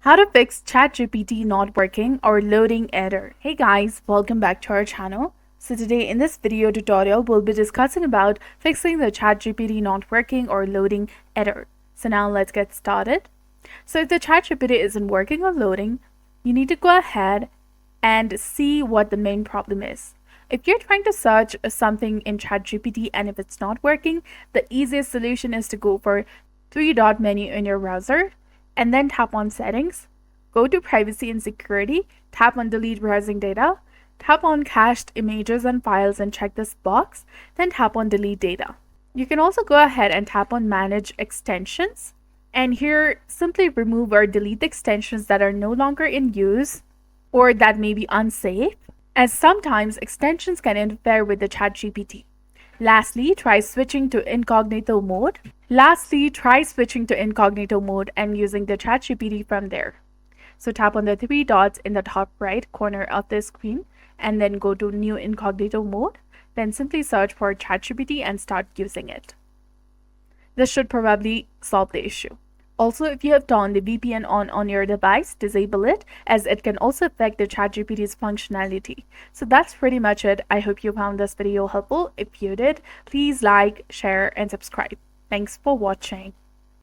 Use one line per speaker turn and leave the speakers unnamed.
How to fix ChatGPT not working or loading error. Hey guys, welcome back to our channel. So today in this video tutorial, we'll be discussing about fixing the ChatGPT not working or loading error. So now let's get started. So if the ChatGPT isn't working or loading, you need to go ahead and see what the main problem is. If you're trying to search something in ChatGPT and if it's not working, the easiest solution is to go for three-dot menu in your browser and then tap on settings, go to privacy and security, tap on delete browsing data, tap on cached images and files and check this box, then tap on delete data. You can also go ahead and tap on manage extensions, and here simply remove or delete the extensions that are no longer in use or that may be unsafe, as sometimes extensions can interfere with the ChatGPT. Lastly, try switching to incognito mode. And using the ChatGPT from there. So tap on the three dots in the top right corner of the screen and then go to new incognito mode. Then simply search for ChatGPT and start using it. This should probably solve the issue. Also, if you have turned the VPN on your device, disable it, as it can also affect the ChatGPT's functionality. So that's pretty much it. I hope you found this video helpful. If you did, please like, share, and subscribe. Thanks for watching.